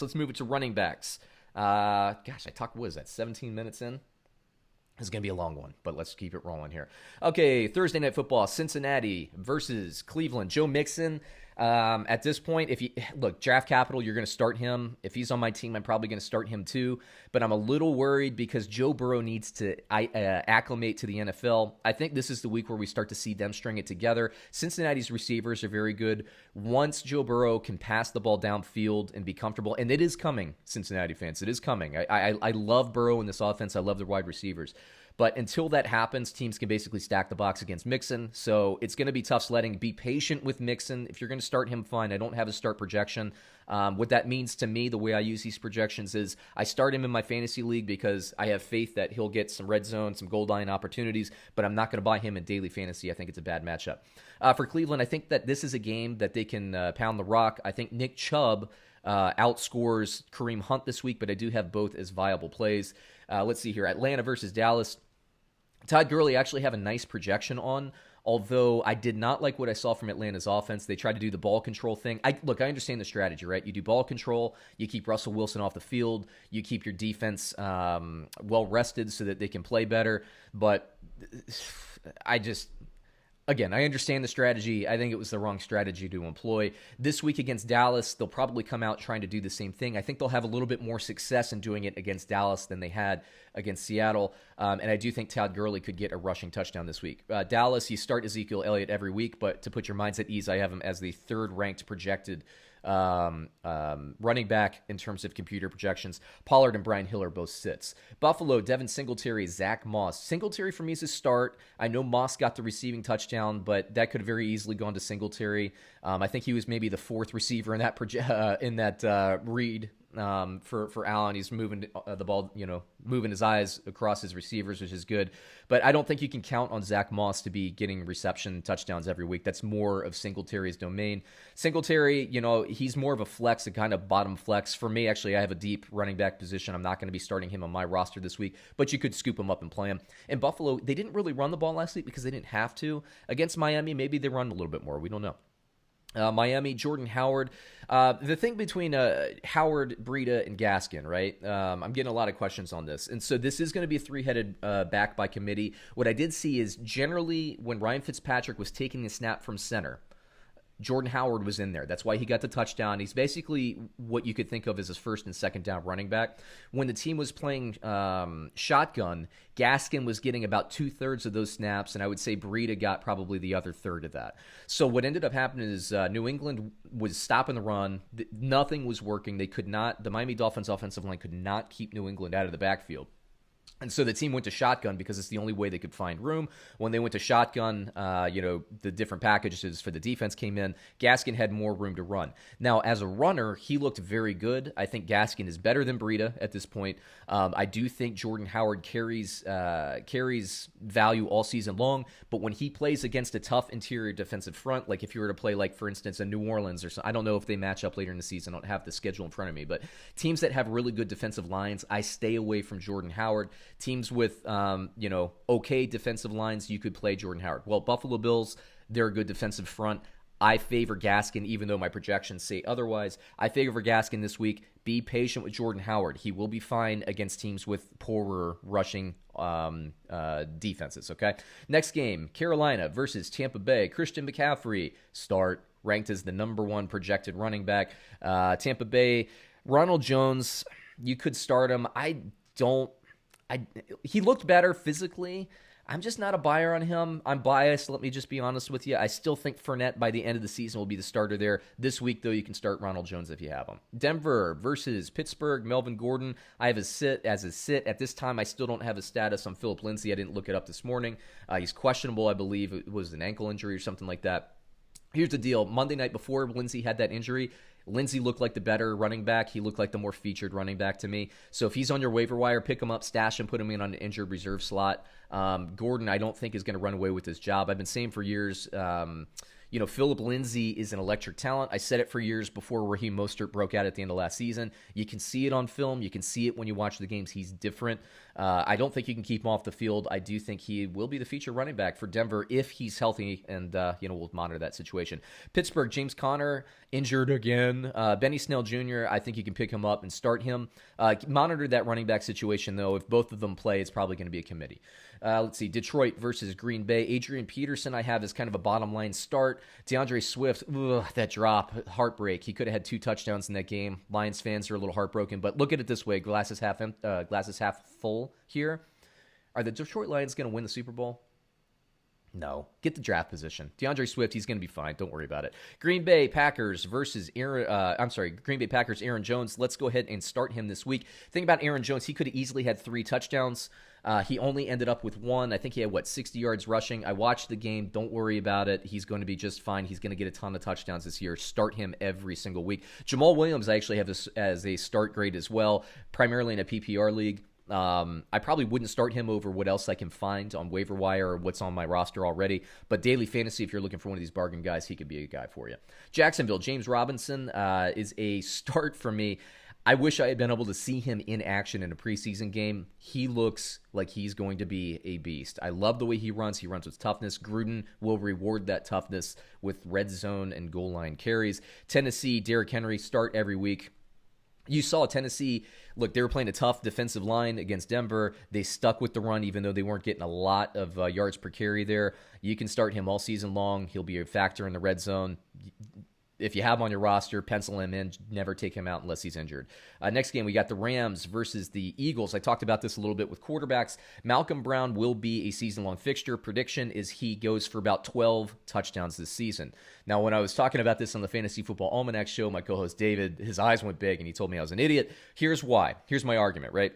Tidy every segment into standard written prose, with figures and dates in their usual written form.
Let's move it to running backs. I talked, what is that, 17 minutes in? This is going to be a long one, but let's keep it rolling here. Okay, Thursday Night Football, Cincinnati versus Cleveland. Joe Mixon, at this point, if you look, draft capital, you're going to start him. If he's on my team, I'm probably going to start him too. But I'm a little worried because Joe Burrow needs to acclimate to the NFL. I think this is the week where we start to see them string it together. Cincinnati's receivers are very good. Once Joe Burrow can pass the ball downfield and be comfortable, and it is coming, Cincinnati fans, it is coming. I love Burrow in this offense. I love the wide receivers. But until that happens, teams can basically stack the box against Mixon. So it's going to be tough sledding. Be patient with Mixon. If you're going to start him, fine. I don't have a start projection. What that means to me, the way I use these projections is I start him in my fantasy league because I have faith that he'll get some red zone, some goal line opportunities, but I'm not going to buy him in daily fantasy. I think it's a bad matchup. For Cleveland, I think that this is a game that they can pound the rock. I think Nick Chubb outscores Kareem Hunt this week, but I do have both as viable plays. Let's see here. Atlanta versus Dallas. Todd Gurley actually have a nice projection on, although I did not like what I saw from Atlanta's offense. They tried to do the ball control thing. I understand the strategy, right? You do ball control, you keep Russell Wilson off the field, you keep your defense well rested so that they can play better. But Again, I understand the strategy. I think it was the wrong strategy to employ. This week against Dallas, they'll probably come out trying to do the same thing. I think they'll have a little bit more success in doing it against Dallas than they had against Seattle. And I do think Todd Gurley could get a rushing touchdown this week. Dallas, you start Ezekiel Elliott every week, but to put your minds at ease, I have him as the third-ranked projected running back in terms of computer projections. Pollard and Brian Hill are both sits. Buffalo, Devin Singletary, Zach Moss. Singletary for me is a start. I know Moss got the receiving touchdown, but that could have very easily gone to Singletary. I think he was maybe the fourth receiver in that read for Allen. He's moving the ball, moving his eyes across his receivers, which is good. But I don't think you can count on Zach Moss to be getting reception touchdowns every week. That's more of Singletary's domain. Singletary, he's more of a flex, a kind of bottom flex. For me, actually, I have a deep running back position. I'm not going to be starting him on my roster this week, but you could scoop him up and play him. In Buffalo, they didn't really run the ball last week because they didn't have to. Against Miami, maybe they run a little bit more. We don't know. Miami, Jordan Howard. The thing between Howard, Breida, and Gaskin, right? I'm getting a lot of questions on this. And so this is going to be a three-headed back by committee. What I did see is generally when Ryan Fitzpatrick was taking the snap from center, Jordan Howard was in there. That's why he got the touchdown. He's basically what you could think of as his first and second down running back. When the team was playing shotgun, Gaskin was getting about 2/3 of those snaps, and I would say Breida got probably the other third of that. So what ended up happening is New England was stopping the run. Nothing was working. The Miami Dolphins offensive line could not keep New England out of the backfield. And so the team went to shotgun because it's the only way they could find room. When they went to shotgun, the different packages for the defense came in. Gaskin had more room to run. Now, as a runner, he looked very good. I think Gaskin is better than Breida at this point. I do think Jordan Howard carries value all season long, but when he plays against a tough interior defensive front, like if you were to play, like, for instance, a New Orleans or something, I don't know if they match up later in the season. I don't have the schedule in front of me, but teams that have really good defensive lines, I stay away from Jordan Howard. Teams with, okay defensive lines, you could play Jordan Howard. Well, Buffalo Bills, they're a good defensive front. I favor Gaskin, even though my projections say otherwise. I favor Gaskin this week. Be patient with Jordan Howard. He will be fine against teams with poorer rushing defenses, okay? Next game, Carolina versus Tampa Bay. Christian McCaffrey, start, ranked as the number one projected running back. Tampa Bay, Ronald Jones, you could start him. He looked better physically. I'm just not a buyer on him. I'm biased. Let me just be honest with you. I still think Fournette by the end of the season will be the starter there. This week, though, you can start Ronald Jones if you have him. Denver versus Pittsburgh. Melvin Gordon. I have a sit. At this time, I still don't have a status on Philip Lindsay. I didn't look it up this morning. He's questionable, I believe. It was an ankle injury or something like that. Here's the deal. Monday night before Lindsay had that injury, Lindsay looked like the better running back. He looked like the more featured running back to me. So if he's on your waiver wire, pick him up, stash him, put him in on an injured reserve slot. Gordon, I don't think is going to run away with his job. I've been saying for years, Philip Lindsay is an electric talent. I said it for years before Raheem Mostert broke out at the end of last season. You can see it on film. You can see it when you watch the games. He's different. I don't think you can keep him off the field. I do think he will be the feature running back for Denver if he's healthy, and we'll monitor that situation. Pittsburgh, James Conner, injured again. Benny Snell Jr., I think you can pick him up and start him. Monitor that running back situation, though. If both of them play, it's probably going to be a committee. Let's see, Detroit versus Green Bay. Adrian Peterson I have as kind of a bottom line start. DeAndre Swift, that drop, heartbreak. He could have had 2 touchdowns in that game. Lions fans are a little heartbroken, but look at it this way. Glass is half full here. Are the Detroit Lions going to win the Super Bowl? No. Get the draft position. DeAndre Swift, he's going to be fine. Don't worry about it. Green Bay Packers Aaron Jones. Let's go ahead and start him this week. Think about Aaron Jones. He could have easily had 3 touchdowns. He only ended up with 1. I think he had, 60 yards rushing. I watched the game. Don't worry about it. He's going to be just fine. He's going to get a ton of touchdowns this year. Start him every single week. Jamal Williams, I actually have this as a start grade as well, primarily in a PPR league. I probably wouldn't start him over what else I can find on waiver wire or what's on my roster already. But daily fantasy, if you're looking for one of these bargain guys, he could be a guy for you. Jacksonville, James Robinson is a start for me. I wish I had been able to see him in action in a preseason game. He looks like he's going to be a beast. I love the way he runs. He runs with toughness. Gruden will reward that toughness with red zone and goal line carries. Tennessee, Derrick Henry, start every week. You saw Tennessee, look, they were playing a tough defensive line against Denver. They stuck with the run, even though they weren't getting a lot of yards per carry there. You can start him all season long. He'll be a factor in the red zone. If you have him on your roster, pencil him in. Never take him out unless he's injured. Next game, we got the Rams versus the Eagles. I talked about this a little bit with quarterbacks. Malcolm Brown will be a season-long fixture. Prediction is he goes for about 12 touchdowns this season. Now, when I was talking about this on the Fantasy Football Almanac show, my co-host David, his eyes went big, and he told me I was an idiot. Here's why. Here's my argument, right?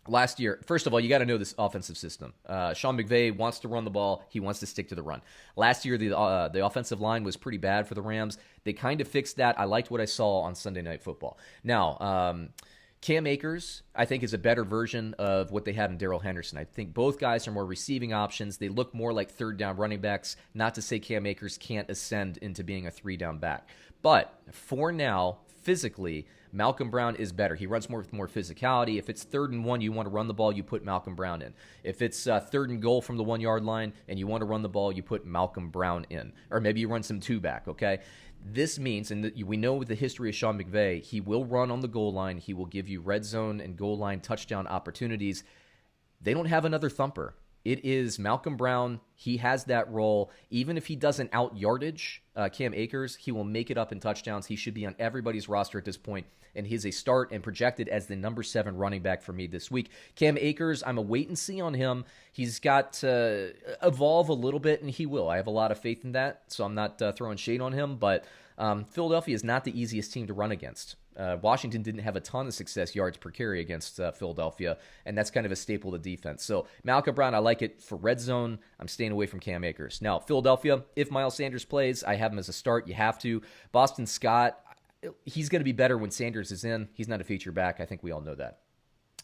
Last year, first of all, you got to know this offensive system. Sean McVay wants to run the ball. He wants to stick to the run. Last year, the offensive line was pretty bad for the Rams. They kind of fixed that. I liked what I saw on Sunday Night Football. Now, Cam Akers, I think, is a better version of what they had in Darrell Henderson. I think both guys are more receiving options. They look more like third-down running backs. Not to say Cam Akers can't ascend into being a three-down back. But for now, physically, Malcolm Brown is better. He runs with more physicality. If it's 3rd and 1, you want to run the ball, you put Malcolm Brown in. If it's 3rd and goal from the 1-yard line and you want to run the ball, you put Malcolm Brown in. Or maybe you run some 2-back, okay? This means, and we know with the history of Sean McVay, he will run on the goal line. He will give you red zone and goal line touchdown opportunities. They don't have another thumper. It is Malcolm Brown. He has that role. Even if he doesn't out-yardage Cam Akers, he will make it up in touchdowns. He should be on everybody's roster at this point, and he's a start and projected as the number 7 running back for me this week. Cam Akers, I'm a wait and see on him. He's got to evolve a little bit, and he will. I have a lot of faith in that, so I'm not throwing shade on him, but Philadelphia is not the easiest team to run against. Washington didn't have a ton of success yards per carry against Philadelphia, and that's kind of a staple of the defense. So Malcolm Brown, I like it for red zone. I'm staying away from Cam Akers. Now, Philadelphia, if Miles Sanders plays, I have him as a start. You have to. Boston Scott, he's going to be better when Sanders is in. He's not a feature back. I think we all know that.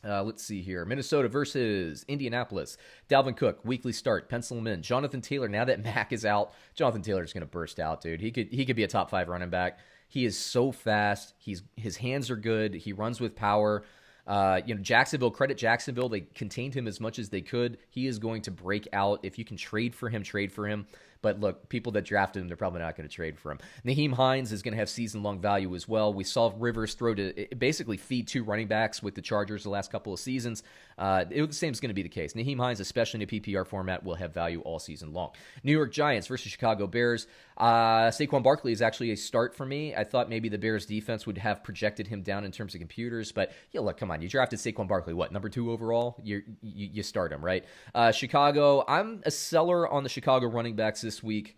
Let's see here. Minnesota versus Indianapolis. Dalvin Cook, weekly start. Pencil him in. Jonathan Taylor, now that Mack is out, Jonathan Taylor's going to burst out, dude. He could be a top 5 running back. He is so fast. His hands are good. He runs with power. Jacksonville, credit Jacksonville. They contained him as much as they could. He is going to break out. If you can trade for him, trade for him. But look, people that drafted him, they're probably not going to trade for him. Nyheim Hines is going to have season-long value as well. We saw Rivers throw to basically feed 2 running backs with the Chargers the last couple of seasons. The same is going to be the case. Nyheim Hines, especially in a PPR format, will have value all season long. New York Giants versus Chicago Bears. Saquon Barkley is actually a start for me. I thought maybe the Bears defense would have projected him down in terms of computers, but look, come on. You drafted Saquon Barkley, what, number 2 overall? You start him, right? Chicago, I'm a seller on the Chicago running backs this week.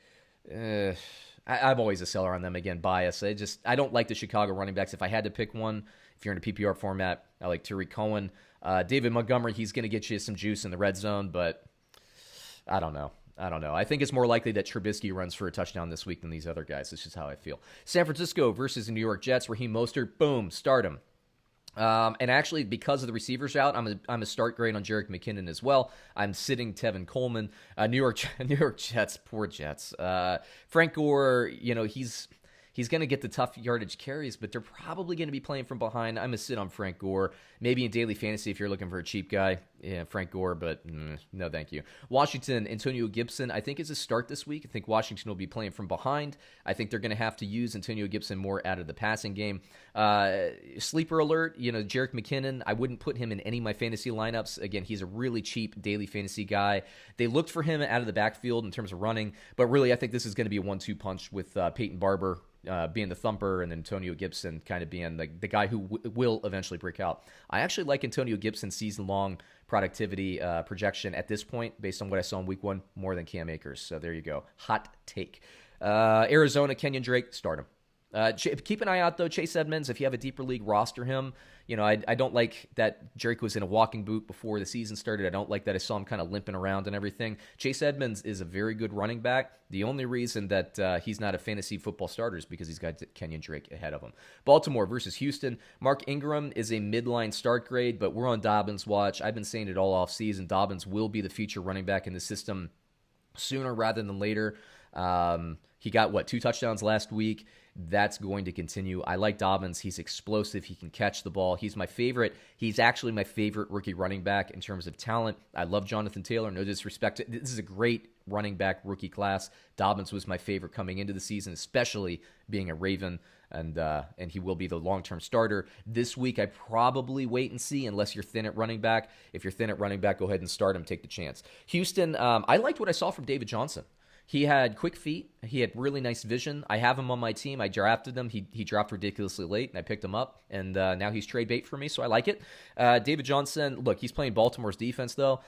I'm always a seller on them. Again, bias. I don't like the Chicago running backs. If I had to pick one, if you're in a PPR format, I like Tariq Cohen. David Montgomery, he's going to get you some juice in the red zone, but I don't know. I think it's more likely that Trubisky runs for a touchdown this week than these other guys. That's just how I feel. San Francisco versus the New York Jets. Raheem Mostert, boom, start him. And actually, because of the receivers out, I'm a start grade on Jerick McKinnon as well. I'm sitting Tevin Coleman. New York Jets, poor Jets. Frank Gore, he's going to get the tough yardage carries, but they're probably going to be playing from behind. I'm going to sit on Frank Gore. Maybe in daily fantasy if you're looking for a cheap guy. Yeah, Frank Gore, but no thank you. Washington, Antonio Gibson, I think is a start this week. I think Washington will be playing from behind. I think they're going to have to use Antonio Gibson more out of the passing game. Sleeper alert, Jerick McKinnon, I wouldn't put him in any of my fantasy lineups. Again, he's a really cheap daily fantasy guy. They looked for him out of the backfield in terms of running, but really I think this is going to be a 1-2 punch with Peyton Barber being the thumper and Antonio Gibson kind of being the guy who will eventually break out. I actually like Antonio Gibson's season-long productivity projection at this point, based on what I saw in week 1, more than Cam Akers. So there you go. Hot take. Arizona, Kenyon Drake, start him. Keep an eye out, though, Chase Edmonds. If you have a deeper league, roster him. I don't like that Drake was in a walking boot before the season started. I don't like that I saw him kind of limping around and everything. Chase Edmonds is a very good running back. The only reason that he's not a fantasy football starter is because he's got Kenyon Drake ahead of him. Baltimore versus Houston. Mark Ingram is a midline start grade, but we're on Dobbins' watch. I've been saying it all offseason. Dobbins will be the feature running back in the system sooner rather than later. He got, 2 touchdowns last week. That's going to continue. I like Dobbins. He's explosive. He can catch the ball. He's my favorite. He's actually my favorite rookie running back in terms of talent. I love Jonathan Taylor. No disrespect. This is a great running back rookie class. Dobbins was my favorite coming into the season, especially being a Raven, and he will be the long-term starter. This week, I probably wait and see unless you're thin at running back. If you're thin at running back, go ahead and start him. Take the chance. Houston, I liked what I saw from David Johnson. He had quick feet. He had really nice vision. I have him on my team. I drafted him. He dropped ridiculously late, and I picked him up. And now he's trade bait for me, so I like it. David Johnson, look, he's playing Baltimore's defense, though.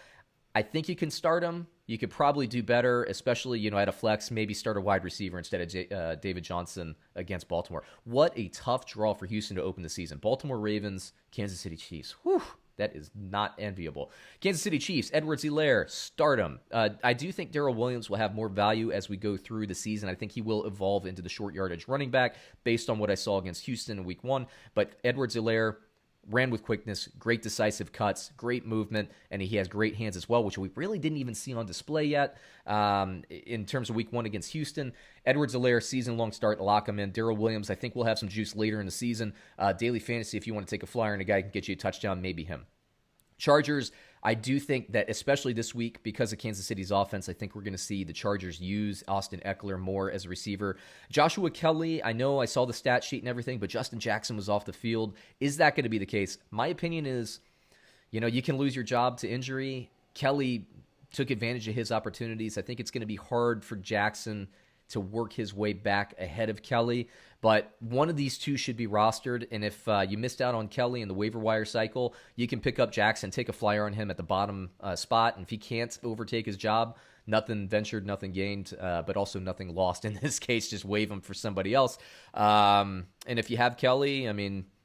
I think you can start him. You could probably do better, especially, at a flex, maybe start a wide receiver instead of David Johnson against Baltimore. What a tough draw for Houston to open the season. Baltimore Ravens, Kansas City Chiefs. Whew. That is not enviable. Kansas City Chiefs, Edwards-Helaire, start him. I do think Darrell Williams will have more value as we go through the season. I think he will evolve into the short yardage running back based on what I saw against Houston in week 1. But Edwards-Helaire ran with quickness, great decisive cuts, great movement, and he has great hands as well, which we really didn't even see on display yet in terms of week 1 against Houston. Edwards-Helaire, season-long start, lock him in. Darrell Williams, I think we'll have some juice later in the season. Daily fantasy, if you want to take a flyer and a guy can get you a touchdown, maybe him. Chargers, I do think that especially this week, because of Kansas City's offense, I think we're going to see the Chargers use Austin Eckler more as a receiver. Joshua Kelly, I know I saw the stat sheet and everything, but Justin Jackson was off the field. Is that going to be the case? My opinion is, you can lose your job to injury. Kelly took advantage of his opportunities. I think it's going to be hard for Jackson to work his way back ahead of Kelly, but one of these two should be rostered, and if you missed out on Kelly in the waiver wire cycle, you can pick up Jackson, take a flyer on him at the bottom spot, and if he can't overtake his job, nothing ventured, nothing gained, but also nothing lost in this case. Just waive him for somebody else. And if you have Kelly,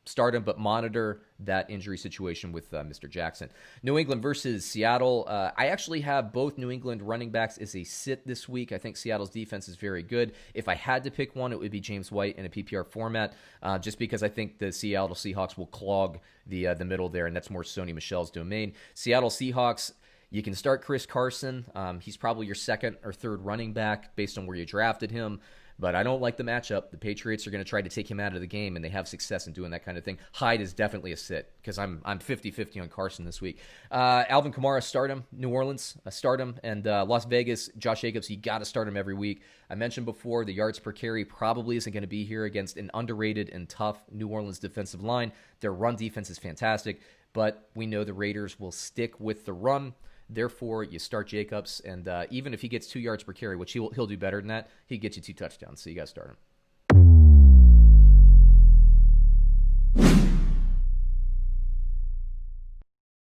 start him, but monitor that injury situation with Mr. Jackson. New England versus Seattle. I actually have both New England running backs as a sit this week. I think Seattle's defense is very good. If I had to pick one, it would be James White in a PPR format, just because I think the Seattle Seahawks will clog the middle there, and that's more Sony Michel's domain. Seattle Seahawks, you can start Chris Carson. He's probably your second or third running back based on where you drafted him. But I don't like the matchup. The Patriots are going to try to take him out of the game, and they have success in doing that kind of thing. Hyde is definitely a sit because I'm 50-50 on Carson this week. Alvin Kamara, start him. New Orleans, start him. And Las Vegas, Josh Jacobs, you got to start him every week. I mentioned before the yards per carry probably isn't going to be here against an underrated and tough New Orleans defensive line. Their run defense is fantastic, but we know the Raiders will stick with the run. Therefore, you start Jacobs, and even if he gets 2 yards per carry, which he'll do better than that, he gets you 2 touchdowns, so you got to start him.